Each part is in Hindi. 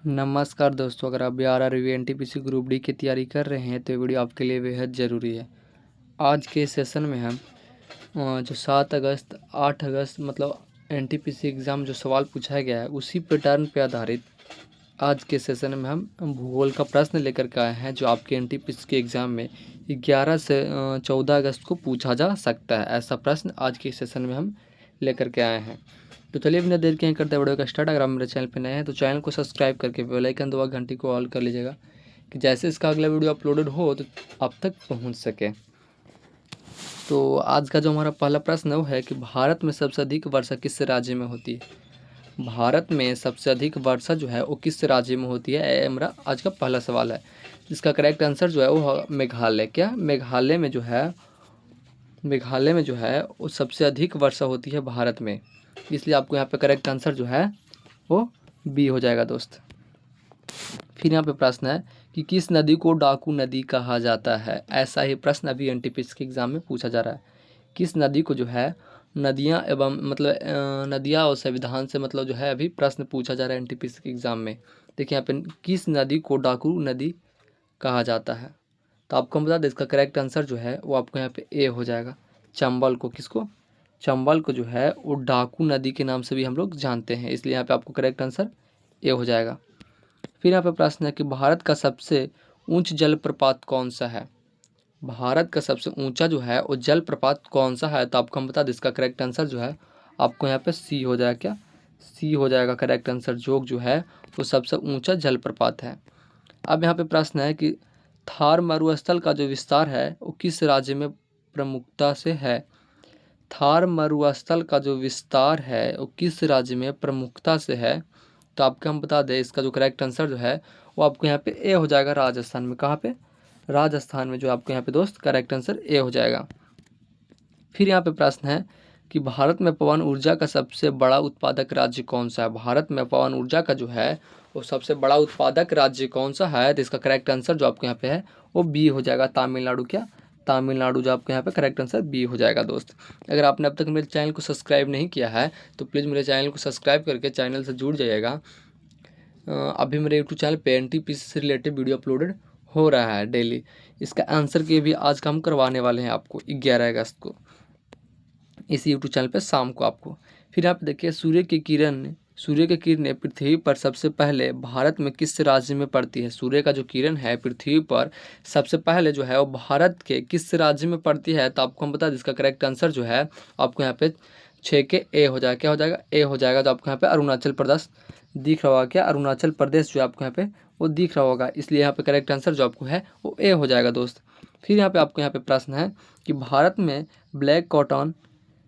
नमस्कार दोस्तों, अगर आप भी RRBI NTPC ग्रुप डी की तैयारी कर रहे हैं तो ये वीडियो आपके लिए बेहद ज़रूरी है। आज के सेशन में हम जो 7 अगस्त 8 अगस्त मतलब NTPC एग्ज़ाम जो सवाल पूछा गया है उसी पैटर्न पे आधारित आज के सेशन में हम भूगोल का प्रश्न लेकर के आए हैं जो आपके NTPC के एग्ज़ाम में 11 से 14 अगस्त को पूछा जा सकता है। ऐसा प्रश्न आज के सेशन में हम लेकर के आए हैं। तो चलिए बिना देर के करते हैं वीडियो का स्टार्ट। अगर आप मेरे चैनल पर नए हैं तो चैनल को सब्सक्राइब करके बेल आइकन दबा घंटी को ऑल कर लीजिएगा कि जैसे इसका अगला वीडियो अपलोडेड हो तो आप तक पहुंच सके। तो आज का जो हमारा पहला प्रश्न है वो है कि भारत में सबसे अधिक वर्षा किस राज्य में होती है। भारत में सबसे अधिक वर्षा जो है वो किस राज्य में होती है, ये हमारा आज का पहला सवाल है। जिसका करेक्ट आंसर जो है वो मेघालय। क्या मेघालय में जो है वो सबसे अधिक वर्षा होती है भारत में, इसलिए आपको यहाँ पे करेक्ट आंसर जो है वो बी हो जाएगा दोस्त। फिर यहाँ पे प्रश्न है कि किस नदी को डाकू नदी कहा जाता है। ऐसा ही प्रश्न अभी NTPC के एग्जाम में पूछा जा रहा है। किस नदी को जो है नदियाँ एवं मतलब नदियाँ और संविधान से मतलब जो है अभी प्रश्न पूछा जा रहा है NTPC के एग्जाम में। देखिए यहाँ पे किस नदी को डाकू नदी कहा जाता है, तो आपको हम बता दें इसका करेक्ट आंसर जो है वो आपको यहाँ पे ए हो जाएगा। चंबल को, किसको, चंबल को जो है वो डाकू नदी के नाम से भी हम लोग जानते हैं, इसलिए यहाँ पे आपको करेक्ट आंसर ए हो जाएगा। फिर यहाँ पे प्रश्न है कि भारत का सबसे ऊंच जलप्रपात कौन सा है। भारत का सबसे ऊंचा जो है वो जलप्रपात कौन सा है, तो आपको हम बता दें इसका करेक्ट आंसर जो है आपको यहाँ पे सी हो जाएगा। क्या सी हो जाएगा करेक्ट आंसर। जोग जो है वो सबसे ऊंचा जलप्रपात है। अब यहाँ पे प्रश्न है कि थार मरुस्थल का जो विस्तार है वो किस राज्य में प्रमुखता से है। थार मरुस्थल का जो विस्तार है वो किस राज्य में प्रमुखता से है, तो आपको हम बता दें इसका जो करेक्ट आंसर जो है वो आपको यहाँ पे ए हो जाएगा। राजस्थान में। कहाँ पे, राजस्थान में जो आपको यहाँ पे दोस्त करेक्ट आंसर ए हो जाएगा। फिर यहाँ पे प्रश्न है कि भारत में पवन ऊर्जा का सबसे बड़ा उत्पादक राज्य कौन सा है। भारत में पवन ऊर्जा का जो है वो सबसे बड़ा उत्पादक राज्य कौन सा है, तो इसका करेक्ट आंसर जो आपको यहाँ पे है वो बी हो जाएगा। तमिलनाडु। क्या तमिलनाडु, जो आपको यहाँ पे करेक्ट आंसर बी हो जाएगा दोस्त। अगर आपने अब तक मेरे चैनल को सब्सक्राइब नहीं किया है तो प्लीज़ मेरे चैनल को सब्सक्राइब करके चैनल से जुड़ जाइएगा। अभी मेरे यूट्यूब चैनल पे NTPC से रिलेटेड वीडियो अपलोडेड हो रहा है डेली। इसका आंसर के भी आज का हम करवाने वाले हैं आपको 11 अगस्त को इसी यूट्यूब चैनल पे शाम को आपको। फिर आप देखिए सूर्य की किरणें पृथ्वी पर सबसे पहले भारत में किस राज्य में पड़ती है। सूर्य का जो किरण है पृथ्वी पर सबसे पहले जो है वो भारत के किस राज्य में पड़ती है, तो आपको हम बता दें इसका करेक्ट आंसर जो है आपको यहाँ पे 6 के ए हो जाएगा। क्या हो जाएगा, ए हो जाएगा। तो आपको यहाँ पे अरुणाचल प्रदेश दिख रहा होगा। क्या अरुणाचल प्रदेश जो आपको यहाँ पे वो दिख रहा होगा, इसलिए यहाँ पे करेक्ट आंसर जो आपको है वो ए हो जाएगा दोस्त। फिर यहाँ पे आपको यहाँ पे प्रश्न है कि भारत में ब्लैक कॉटन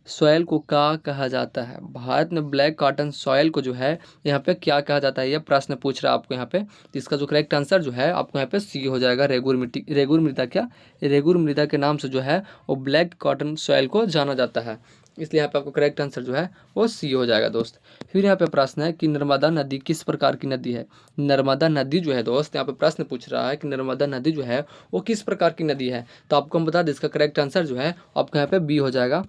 सॉयल को क्या कहा जाता है। भारत में ब्लैक कॉटन सॉयल को जो है यहाँ पे क्या कहा जाता है, यह प्रश्न पूछ रहा है आपको यहाँ पे। तो इसका जो करेक्ट आंसर जो है आपको यहाँ पे सी हो जाएगा। रेगुर मिट्टी, रेगुर मृदा। क्या रेगुर मृदा के नाम से जो है वो ब्लैक कॉटन सॉयल को जाना जाता है, इसलिए यहाँ पे आपको करेक्ट आंसर जो है वो सी हो जाएगा दोस्त। फिर यहाँ पे प्रश्न है कि नर्मदा नदी किस प्रकार की नदी है। नर्मदा नदी जो है दोस्त यहाँ पे प्रश्न पूछ रहा है कि नर्मदा नदी जो है वो किस प्रकार की नदी है, तो आपको हम बता दें इसका करेक्ट आंसर जो है आपको यहाँ पे बी हो जाएगा।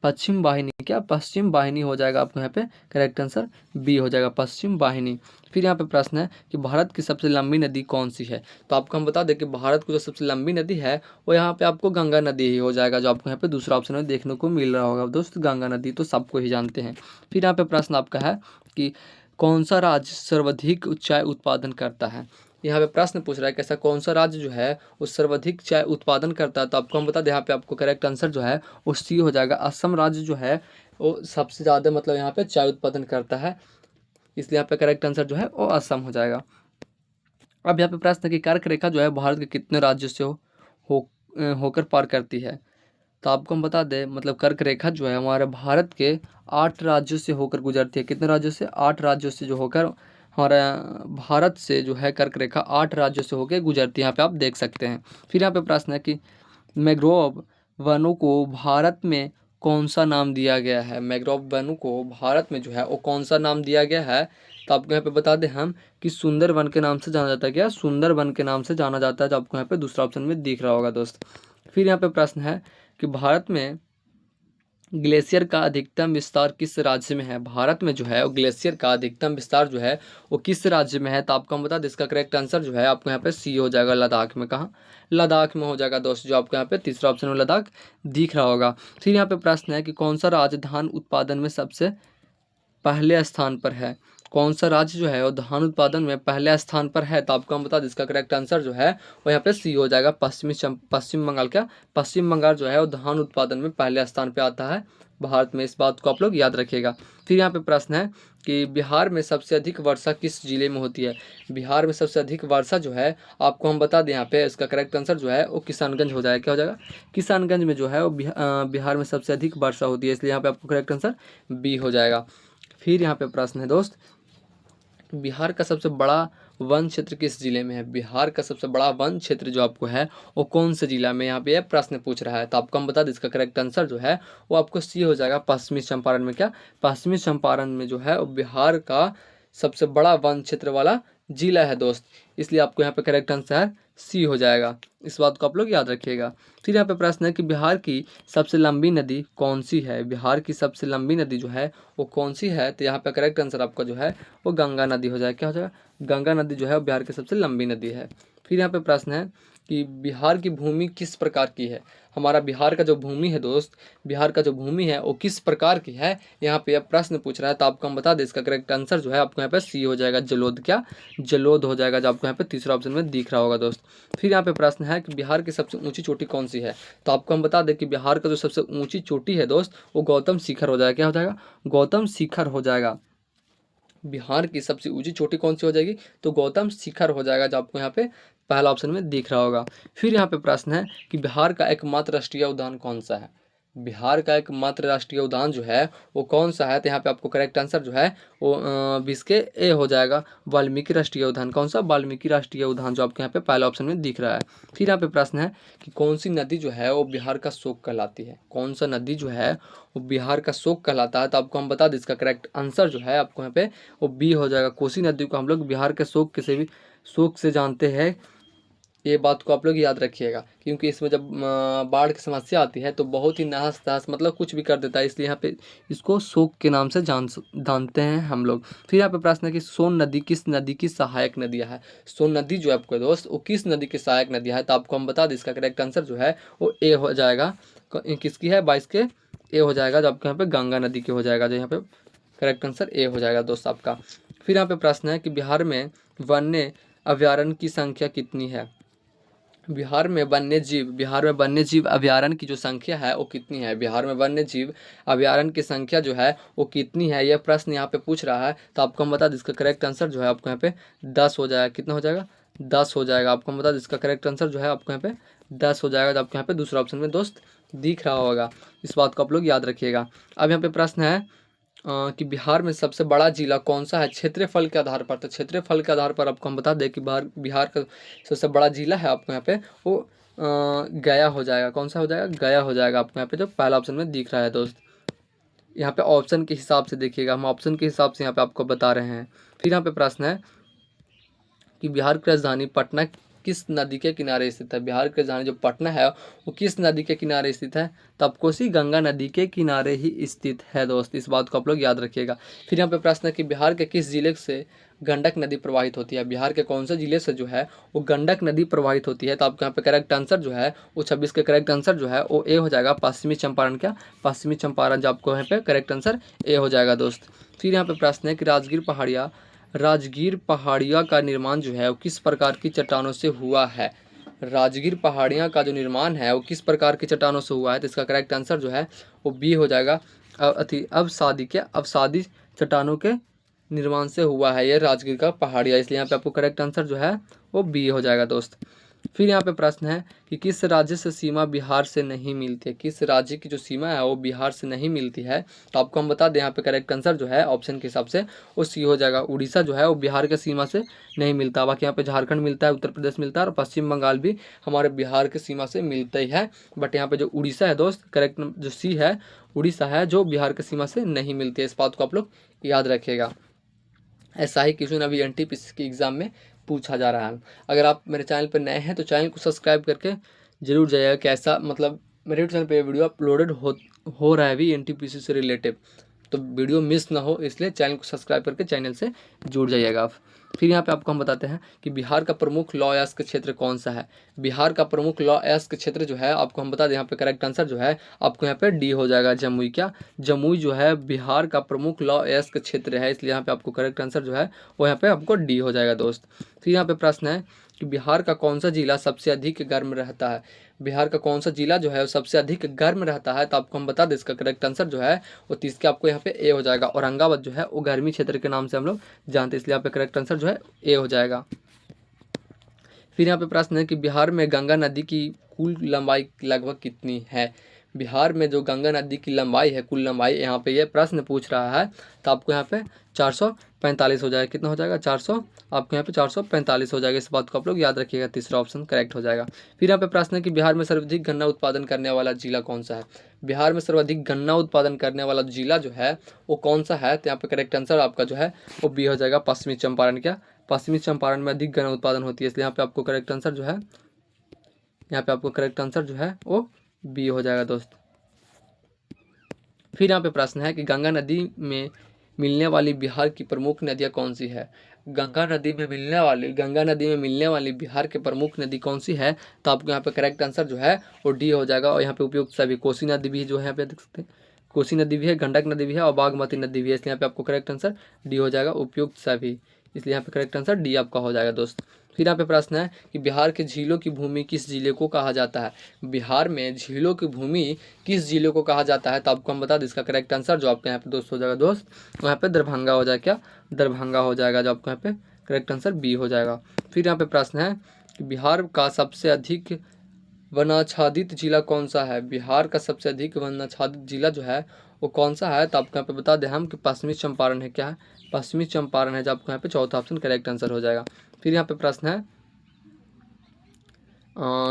पश्चिम वाहिनी। क्या पश्चिम वाहिनी हो जाएगा आपको यहाँ पे करेक्ट आंसर बी हो जाएगा, पश्चिम वाहिनी। फिर यहाँ पे प्रश्न है कि भारत की सबसे लंबी नदी कौन सी है, तो आपको हम बता दें कि भारत की जो सबसे लंबी नदी है वो यहाँ पे आपको गंगा नदी ही हो जाएगा, जो आपको यहाँ पे दूसरा ऑप्शन में देखने को मिल रहा होगा दोस्त। गंगा नदी तो सबको ही जानते हैं। फिर यहाँ पे प्रश्न आपका है कि कौन सा राज्य सर्वाधिक चाय उत्पादन करता है। यहाँ पे प्रश्न पूछ रहा है कि ऐसा कौन सा राज्य जो है वो सर्वाधिक चाय उत्पादन करता है, तो आपको हम बता दें यहाँ पे आपको करेक्ट आंसर जो है वो सी हो जाएगा। असम राज्य जो है वो सबसे ज़्यादा मतलब यहाँ पे चाय उत्पादन करता है, इसलिए यहाँ पे करेक्ट आंसर जो है वो असम हो जाएगा। अब यहाँ पे प्रश्न है कि कर्क रेखा जो है भारत के कितने राज्यों से होकर पार करती है, तो आपको हम बता दें मतलब कर्क रेखा जो है हमारे भारत के 8 राज्यों से होकर गुजरती है। कितने राज्यों से, 8 राज्यों से जो होकर हमारा भारत से जो है कर्क रेखा 8 राज्यों से होकर गुजरती है, यहाँ पे आप देख सकते हैं। फिर यहाँ पे प्रश्न है कि मैंग्रोव वनों को भारत में कौन सा नाम दिया गया है। मैंग्रोव वनों को भारत में जो है वो कौन सा नाम दिया गया है, तो आपको यहाँ पे बता दें हम कि सुंदर वन के नाम से जाना जाता है। क्या सुंदर वन के नाम से जाना जाता है, जो आपको यहाँ पे दूसरा ऑप्शन में दिख रहा होगा दोस्त। फिर यहाँ पे प्रश्न है कि भारत में ग्लेशियर का अधिकतम विस्तार किस राज्य में है? भारत में जो है वो ग्लेशियर का अधिकतम विस्तार जो है वो किस राज्य में है? तो आपको हम बता दें, इसका करेक्ट आंसर जो है आपको यहाँ पे सी हो जाएगा, लद्दाख में। कहाँ? लद्दाख में हो जाएगा दोस्त, जो आपको यहाँ पे तीसरा ऑप्शन में लद्दाख दिख रहा होगा। फिर यहाँ पे प्रश्न है कि कौन सा राज्य धान उत्पादन में सबसे पहले स्थान पर है? कौन सा राज्य जो है वो धान उत्पादन में पहले स्थान पर है? तो आपको हम बता दें, इसका करेक्ट आंसर जो है वो यहाँ पे सी हो जाएगा, पश्चिम बंगाल। क्या? पश्चिम बंगाल जो है वो धान उत्पादन में पहले स्थान पे आता है भारत में। इस बात को आप लोग याद रखिएगा। फिर यहाँ पे प्रश्न है कि बिहार में सबसे अधिक वर्षा किस जिले में होती है? बिहार में सबसे अधिक वर्षा जो है आपको हम बता दें, यहाँ पे इसका करेक्ट आंसर जो है वो किशनगंज हो जाएगा। क्या हो जाएगा? किशनगंज में जो है वो बिहार में सबसे अधिक वर्षा होती है, इसलिए यहाँ पे आपको करेक्ट आंसर बी हो जाएगा। फिर यहाँ पे प्रश्न है दोस्त, बिहार का सबसे बड़ा वन क्षेत्र किस जिले में है? बिहार का सबसे बड़ा वन क्षेत्र जो आपको है वो कौन से जिला में यहाँ पे प्रश्न पूछ रहा है? तो आपको हम बता दें, इसका करेक्ट आंसर जो है वो आपको सी हो जाएगा, पश्चिमी चंपारण में। क्या? पश्चिमी चंपारण में जो है वो बिहार का सबसे बड़ा वन क्षेत्र वाला जिला है दोस्त, इसलिए आपको यहाँ पे करेक्ट आंसर सी हो जाएगा। इस बात को आप लोग याद रखिएगा। फिर यहाँ पे प्रश्न है कि बिहार की सबसे लंबी नदी कौन सी है? बिहार की सबसे लंबी नदी जो है वो कौन सी है? तो यहाँ पे करेक्ट आंसर आपका जो है वो गंगा नदी हो जाएगा। क्या हो जाएगा? गंगा नदी जो है वो बिहार की सबसे लंबी नदी है। फिर यहाँ पे प्रश्न है कि बिहार की भूमि किस प्रकार की है? हमारा बिहार का जो भूमि है दोस्त, बिहार का जो भूमि है वो किस प्रकार की है, यहाँ पे प्रश्न पूछ रहा है। तो आपको हम बता दें, इसका करेक्ट आंसर जो है आपको यहाँ पे सी हो जाएगा, जलोद। क्या? जलोद हो जाएगा, जो आपको यहाँ पे तीसरा ऑप्शन में दिख रहा होगा दोस्त। फिर यहाँ पे प्रश्न है कि बिहार की सबसे ऊंची चोटी कौन सी है? तो आपको हम बता दें कि बिहार का जो सबसे ऊंची चोटी है दोस्त वो गौतम शिखर हो जाएगा। क्या हो जाएगा? गौतम शिखर हो जाएगा। बिहार की सबसे ऊंची चोटी कौन सी हो जाएगी? तो गौतम शिखर हो जाएगा, जो आपको यहाँ पे पहला ऑप्शन में दिख रहा होगा। फिर यहाँ पे प्रश्न है कि बिहार का एकमात्र राष्ट्रीय उद्यान कौन सा है? बिहार का एकमात्र राष्ट्रीय उद्यान जो है वो कौन सा है? तो यहाँ पे आपको करेक्ट आंसर जो है वो 20 के ए हो जाएगा, वाल्मीकि राष्ट्रीय उद्यान। कौन सा? वाल्मीकि राष्ट्रीय उद्यान, जो आपको यहाँ पे पहला ऑप्शन में दिख रहा है। फिर यहाँ पे प्रश्न है कि कौन सी नदी जो है वो बिहार का शोक कहलाती है? कौन सा नदी जो है वो बिहार का शोक कहलाता है? तो आपको हम बता दें, इसका करेक्ट आंसर जो है आपको यहाँ पे वो बी हो जाएगा। कोसी नदी को हम लोग बिहार के शोक से जानते हैं। ये बात को आप लोग याद रखिएगा, क्योंकि इसमें जब बाढ़ की समस्या आती है तो बहुत ही नहस तहस मतलब कुछ भी कर देता है, इसलिए यहाँ पे इसको शोक के नाम से जानते हैं हम लोग। फिर यहाँ पे प्रश्न है कि सोन नदी किस नदी की सहायक नदी है? सोन नदी जो है आपको दोस्त वो किस नदी की सहायक नदी है? तो आपको हम बता दें, इसका करेक्ट आंसर जो है वो ए हो जाएगा। किसकी है? 22 के ए हो जाएगा, जो आपके यहाँ पे गंगा नदी की हो जाएगा, जो यहाँ पे करेक्ट आंसर ए हो जाएगा दोस्त आपका। फिर यहाँ पे प्रश्न है कि बिहार में वन्य अभयारण्य की संख्या कितनी है? बिहार में वन्य जीव अभयारण्य की जो संख्या है वो कितनी है? बिहार में वन्य जीव अभयारण्य की संख्या जो है वो कितनी है, यह प्रश्न यहाँ पे पूछ रहा है। तो आपको हम बता दें, इसका करेक्ट आंसर जो है आपको यहाँ पे 10 हो जाएगा। कितना हो जाएगा? 10 हो जाएगा। आपको हम बता दें, इसका करेक्ट आंसर जो है आपको यहाँ पे 10 हो जाएगा, जो आपको यहाँ पे दूसरा ऑप्शन में दोस्त दिख रहा होगा। इस बात को आप लोग याद रखिएगा। अब यहाँ पे प्रश्न है कि बिहार में सबसे बड़ा जिला कौन सा है क्षेत्रफल के आधार पर? तो क्षेत्रफल के आधार पर आपको हम बता दें कि बिहार का सबसे बड़ा जिला है आपको यहाँ पे वो गया हो जाएगा। कौन सा हो जाएगा? गया हो जाएगा, आपको यहाँ पे जो पहला ऑप्शन में दिख रहा है दोस्त। यहाँ पे ऑप्शन के हिसाब से देखिएगा, हम ऑप्शन के हिसाब से यहाँ पे आपको बता रहे हैं। फिर यहाँ पे प्रश्न है कि बिहार की राजधानी पटना किस नदी के किनारे स्थित है? बिहार की राजधानी जो पटना है वो किस नदी के किनारे स्थित है? तो अब कोसी गंगा नदी के किनारे ही स्थित है दोस्त। इस बात को आप लोग याद रखिएगा। फिर यहाँ पे प्रश्न है कि बिहार के किस जिले से गंडक नदी प्रवाहित होती है? बिहार के कौन से जिले से जो है वो गंडक नदी प्रवाहित होती है? तो आपको यहाँ पे करेक्ट आंसर जो है वो 26 के करेक्ट आंसर जो है वो ए हो जाएगा, पश्चिमी चंपारण। क्या? पश्चिमी चंपारण, जो आपको यहाँ पे करेक्ट आंसर ए हो जाएगा दोस्त। फिर यहाँ पे प्रश्न है कि राजगीर पहाड़िया का निर्माण जो है वो किस प्रकार की चट्टानों से हुआ है? राजगीर पहाड़ियाँ का जो निर्माण है वो किस प्रकार की चट्टानों से हुआ है? तो इसका करेक्ट आंसर जो है वो बी हो जाएगा, अवसादी चट्टानों के निर्माण से हुआ है ये राजगीर का पहाड़िया, इसलिए यहाँ पे आपको करेक्ट आंसर जो है वो बी हो जाएगा दोस्त। फिर यहाँ पे प्रश्न है कि किस राज्य से सीमा बिहार से नहीं मिलती है? किस राज्य की जो सीमा है वो बिहार से नहीं मिलती है? तो आपको हम बता दें, यहाँ पे करेक्ट आंसर जो है ऑप्शन के हिसाब से वो सी हो जाएगा। उड़ीसा जो है वो बिहार के सीमा से नहीं मिलता, बाकी यहाँ पे झारखंड मिलता है, उत्तर प्रदेश मिलता है और पश्चिम बंगाल भी हमारे बिहार के सीमा से मिलता ही है। बट यहाँ पे जो उड़ीसा है दोस्त, करेक्ट जो सी है उड़ीसा है, जो बिहार के सीमा से नहीं मिलती है। इस बात को आप लोग याद रखिएगा। ऐसा ही क्वेश्चन अभी एनटीपीसी के एग्ज़ाम में पूछा जा रहा है। अगर आप मेरे चैनल पर नए हैं तो चैनल को सब्सक्राइब करके जरूर जाइएगा। कैसा मतलब मेरे चैनल पे वीडियो अपलोडेड हो रहा है अभी एनटीपीसी से रिलेटेड, तो वीडियो मिस ना हो इसलिए चैनल को सब्सक्राइब करके चैनल से जुड़ जाइएगा आप। फिर यहाँ पे आपको हम बताते हैं कि बिहार का प्रमुख लॉ अयस्क क्षेत्र कौन सा है। बिहार का प्रमुख लॉ अयस्क क्षेत्र जो है आपको हम बता दें, यहाँ पे करेक्ट आंसर जो है आपको यहाँ पे डी हो जाएगा, जमुई। क्या जमुई जो है बिहार का प्रमुख लॉ अयस्क क्षेत्र है, इसलिए यहाँ पे आपको करेक्ट आंसर जो है वो यहाँ पे आपको डी हो जाएगा दोस्त। फिर यहाँ पे प्रश्न है कि बिहार का कौन सा जिला सबसे अधिक गर्म रहता है। बिहार का कौन सा जिला जो है वो सबसे अधिक गर्म रहता है, तो आपको हम बता दें इसका करेक्ट आंसर जो है वो 30 के आपको यहाँ पे ए हो जाएगा। औरंगाबाद जो है वो गर्मी क्षेत्र के नाम से हम लोग जानते हैं, इसलिए यहाँ पे करेक्ट आंसर जो है ए हो जाएगा। फिर यहाँ पे प्रश्न है कि बिहार में गंगा नदी की कुल लंबाई लगभग कितनी है। बिहार में जो गंगा नदी की लंबाई है, कुल लंबाई, यहाँ पे ये प्रश्न पूछ रहा है, तो आपको यहाँ पे 445 हो जाएगा। कितना हो जाएगा 400, आपको यहाँ पे 445 हो जाएगा। इस बात को आप लोग याद रखिएगा, तीसरा ऑप्शन करेक्ट हो जाएगा। फिर यहाँ पे प्रश्न है कि बिहार में सर्वाधिक गन्ना उत्पादन करने वाला जिला कौन सा है। बिहार में सर्वाधिक गन्ना उत्पादन करने वाला जिला जो है वो कौन सा है, तो यहाँ पे करेक्ट आंसर आपका जो है वो बी हो जाएगा, पश्चिमी चंपारण। क्या पश्चिमी चंपारण में अधिक गन्ना उत्पादन होती है, इसलिए यहाँ पे आपको करेक्ट आंसर जो है, यहाँ पे आपको करेक्ट आंसर जो है वो बी हो जाएगा दोस्त। फिर यहाँ पे प्रश्न है कि गंगा नदी में मिलने वाली बिहार की प्रमुख नदियाँ कौन सी है। गंगा नदी में मिलने वाली बिहार की प्रमुख नदी कौन सी है, तो आपको यहाँ पे करेक्ट आंसर जो है वो डी हो जाएगा। और यहाँ पे उपयुक्त सभी, कोसी नदी भी जो है यहाँ पे देख सकते हैं, कोसी नदी भी है, गंडक नदी भी है और बागमती नदी भी है, इसलिए यहाँ पे आपको करेक्ट आंसर डी हो जाएगा, उपयुक्त सभी, इसलिए यहाँ पे करेक्ट आंसर डी आपका हो जाएगा दोस्त। फिर यहाँ पे प्रश्न है कि बिहार के झीलों की भूमि किस जिले को कहा जाता है। बिहार में झीलों की भूमि किस जिले को कहा जाता है, तो आपको हम बता दें इसका करेक्ट आंसर जो आपके यहाँ पे दोस्त हो जाएगा दोस्त, यहाँ पे दरभंगा हो जाएगा। क्या दरभंगा हो जाएगा, जो आपको यहाँ पे करेक्ट आंसर बी हो जाएगा। फिर यहाँ पे प्रश्न है कि बिहार का सबसे अधिक वनाच्छादित जिला कौन सा है। बिहार का सबसे अधिक वनाच्छादित जिला जो है वो कौन सा है, तो आपको यहाँ पे बता दें हम कि पश्चिमी चंपारण है। क्या है पश्चिमी चंपारण है, जो आपको यहाँ पे चौथा ऑप्शन करेक्ट आंसर हो जाएगा। फिर यहाँ पे प्रश्न है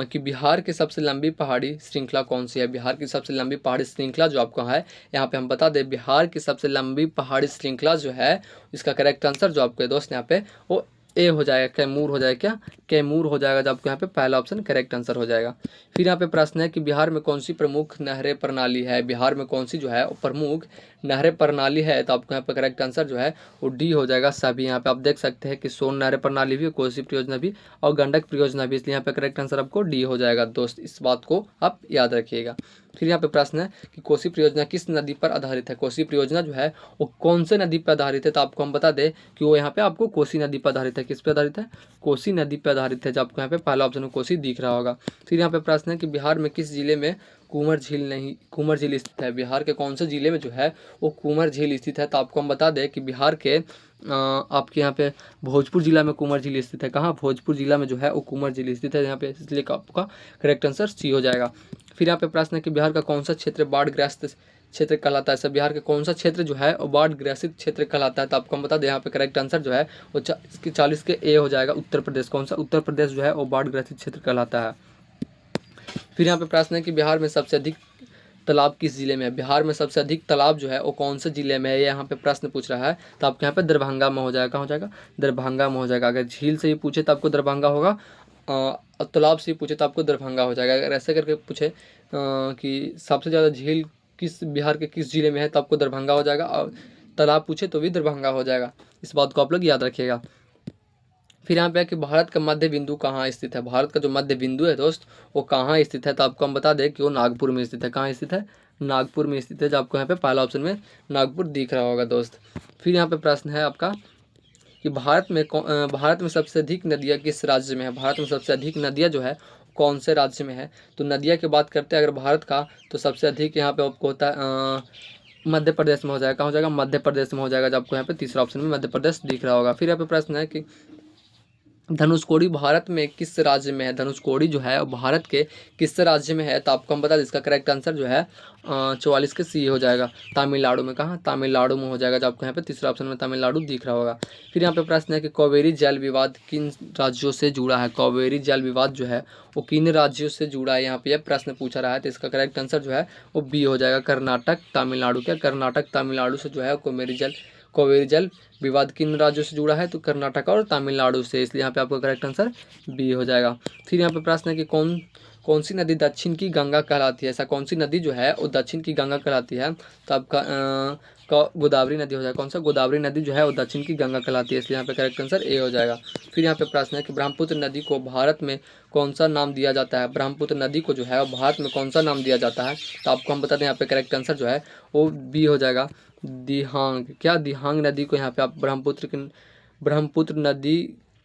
कि बिहार की सबसे लंबी पहाड़ी श्रृंखला कौन सी है। बिहार की सबसे लंबी पहाड़ी श्रृंखला जो आपको है, यहाँ पे हम बता दें बिहार की सबसे लंबी पहाड़ी श्रृंखला जो है इसका करेक्ट आंसर जो आपके दोस्त यहाँ पे वो ए हो जाएगा, कैमूर हो जाएगा। क्या कैमूर हो जाएगा, जो आपको यहाँ पे पहला ऑप्शन करेक्ट आंसर हो जाएगा। फिर यहाँ पे प्रश्न है कि बिहार में कौन सी प्रमुख नहरें प्रणाली है। बिहार में कौन सी जो है प्रमुख नहरें प्रणाली है, तो आपको यहाँ पे करेक्ट आंसर जो है वो डी हो जाएगा सभी। यहाँ पे आप देख सकते हैं कि सोन नहरें प्रणाली भी, कोसी परियोजना भी और गंडक परियोजना भी, इसलिए यहाँ पे करेक्ट आंसर आपको डी हो जाएगा दोस्त, इस बात को आप याद रखिएगा। फिर यहाँ पे प्रश्न है कि कोसी परियोजना किस नदी पर आधारित है। कोसी परियोजना जो है वो कौन से नदी पर आधारित है, तो आपको हम बता दें कि वो यहाँ पे आपको कोसी नदी पर आधारित है। किस पे आधारित है, कोसी नदी पर आधारित है, जो आपको यहाँ पे पहला ऑप्शन कोसी दिख रहा होगा। फिर यहाँ पे प्रश्न है कि बिहार में किस जिले में कुंवर झील स्थित है। बिहार के कौन से जिले में जो है वो कुंवर झील स्थित है, तो आपको हम बता दें कि बिहार के आपके यहाँ पे भोजपुर जिला में कुंवर झील स्थित है। कहाँ भोजपुर जिला में जो है वो कुंवर झील स्थित है यहाँ पे, इसलिए आपका करेक्ट आंसर सी हो जाएगा। फिर यहाँ पे प्रश्न है कि बिहार का कौन सा क्षेत्र बाढ़ ग्रस्त क्षेत्र कहलाता है। सब बिहार के कौन सा क्षेत्र जो है वो बाढ़ ग्रसित क्षेत्र कहलाता है, तो आपको हम बता दें यहाँ पे करेक्ट आंसर जो है वो 40 के ए हो जाएगा, उत्तर प्रदेश। कौन सा उत्तर प्रदेश जो है वो बाढ़ ग्रसित क्षेत्र कहलाता है। फिर यहाँ पे प्रश्न है कि बिहार में सबसे अधिक तालाब किस जिले में है। बिहार में सबसे अधिक तालाब जो है वो कौन से जिले में है, यहाँ पे प्रश्न पूछ रहा है, तो आपके यहाँ पे दरभंगा में हो जाएगा। कहाँ हो जाएगा, दरभंगा में हो जाएगा। अगर झील से ही पूछे तो आपको दरभंगा होगा, तालाब से ही पूछे तो आपको दरभंगा हो जाएगा। अगर ऐसे करके पूछे कि सबसे ज़्यादा झील किस बिहार के किस जिले में है, तो आपको दरभंगा हो जाएगा, और तालाब पूछे तो भी दरभंगा हो जाएगा, इस बात को आप लोग याद रखिएगा। फिर यहाँ पे है कि भारत का मध्य बिंदु कहाँ स्थित है। भारत का जो मध्य बिंदु है दोस्त वो कहाँ स्थित है, तो आपको हम बता दें कि वो नागपुर में स्थित है। कहाँ स्थित है, नागपुर में स्थित है, जो आपको यहाँ पे पहला ऑप्शन में नागपुर दिख रहा होगा दोस्त। फिर यहाँ पे प्रश्न है आपका कि भारत में सबसे अधिक नदियाँ किस राज्य में है। भारत में सबसे अधिक नदियाँ जो है कौन से राज्य में है, तो नदिया की बात करते हैं अगर भारत का, तो सबसे अधिक यहाँ पे आपको होता है मध्य प्रदेश में हो जाएगा। कहाँ हो जाएगा, मध्य प्रदेश में हो जाएगा, जब आपको यहाँ पे तीसरा ऑप्शन में मध्य प्रदेश दिख रहा होगा। फिर यहाँ पे प्रश्न है कि धनुषकोडी भारत में किस राज्य में है। धनुषकोडी जो है भारत के किस राज्य में है, तो आपको हम बता दें इसका करेक्ट आंसर जो है 44 के सी हो जाएगा, तमिलनाडु में। कहाँ, तमिलनाडु में हो जाएगा, जो आपको यहाँ पे तीसरा ऑप्शन में तमिलनाडु दिख रहा होगा। फिर यहाँ पे प्रश्न है कि कावेरी जल विवाद किन राज्यों से जुड़ा है। कावेरी जल विवाद जो है वो किन राज्यों से जुड़ा है, यहाँ पे यह प्रश्न पूछा रहा है, तो इसका करेक्ट आंसर जो है वो बी हो जाएगा, कर्नाटक तमिलनाडु। क्या कर्नाटक तमिलनाडु से जो है कावेरी जल विवाद किन राज्यों से जुड़ा है, तो कर्नाटक और तमिलनाडु से, इसलिए यहाँ पे आपका करेक्ट आंसर बी हो जाएगा। फिर यहाँ पे प्रश्न है कि कौन सी नदी दक्षिण की गंगा कहलाती है? ऐसा कौन सी नदी जो है वो दक्षिण की गंगा कहलाती है? तो आपका गोदावरी नदी हो जाएगा। कौन सा? गोदावरी नदी जो है वो दक्षिण की गंगा कहलाती है, इसलिए यहाँ पे करेक्ट आंसर ए हो जाएगा। फिर यहाँ पे प्रश्न है कि ब्रह्मपुत्र नदी को भारत में कौन सा नाम दिया जाता है? ब्रह्मपुत्र नदी को जो है वो भारत में कौन सा नाम दिया जाता है? तो आपको हम बता दें यहाँ पे करेक्ट आंसर जो है वो बी हो जाएगा, दिहांग। क्या? दिहांग नदी को यहाँ पे आप ब्रह्मपुत्र नदी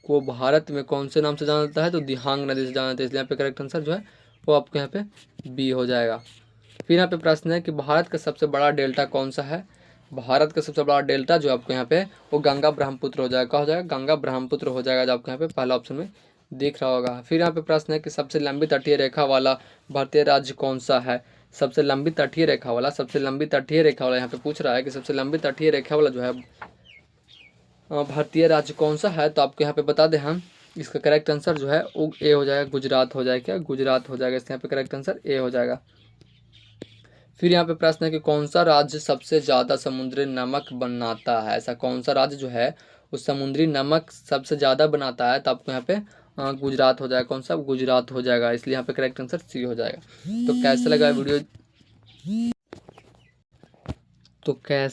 को भारत में कौन से नाम से जाना जाता है? तो दिहांग नदी से जाना जाता है, इसलिए यहाँ पे करेक्ट आंसर जो है वो आपको यहाँ पे बी हो जाएगा। फिर यहाँ पे प्रश्न है कि भारत का सबसे बड़ा डेल्टा कौन सा है? भारत का सबसे बड़ा डेल्टा जो आपको यहाँ पे वो गंगा ब्रह्मपुत्र हो जाएगा। क्या हो जाएगा? गंगा ब्रह्मपुत्र हो जाएगा, जो आपको यहाँ पे पहला ऑप्शन में दिख रहा होगा। फिर यहाँ पे प्रश्न है कि सबसे लंबी तटीय रेखा वाला भारतीय राज्य कौन सा है? सबसे लंबी तटीय रेखा वाला यहाँ पे पूछ रहा है कि सबसे लंबी तटीय रेखा वाला जो है भारतीय राज्य कौन सा है? तो आपको यहाँ पे बता दें हम, इसका करेक्ट आंसर जो है वो ए हो जाएगा, गुजरात हो जाएगा। क्या? गुजरात हो जाएगा, इसके यहाँ पे करेक्ट आंसर ए हो जाएगा। फिर यहाँ पे प्रश्न है कि कौन सा राज्य सबसे ज़्यादा समुद्री नमक बनाता है? ऐसा कौन सा राज्य जो है वो समुद्री नमक सबसे ज़्यादा बनाता है? तो आपको यहाँ पे गुजरात हो जाएगा। कौन सा? गुजरात हो जाएगा, इसलिए यहाँ पे करेक्ट आंसर सी हो जाएगा। तो कैसा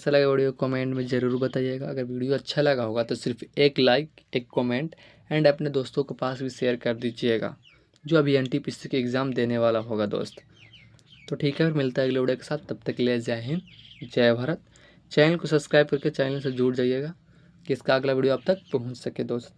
लगा वीडियो कमेंट में ज़रूर बताइएगा। अगर वीडियो अच्छा लगा होगा तो सिर्फ एक लाइक, एक कमेंट एंड अपने दोस्तों के पास भी शेयर कर दीजिएगा, जो अभी NTPC के एग्ज़ाम देने वाला होगा दोस्त। तो ठीक है, फिर मिलता है अगले वीडियो के साथ। तब तक के लिए जय हिंद, जय भारत। चैनल को सब्सक्राइब करके चैनल से जुड़ जाइएगा कि इसका अगला वीडियो आप तक पहुंच सके दोस्त।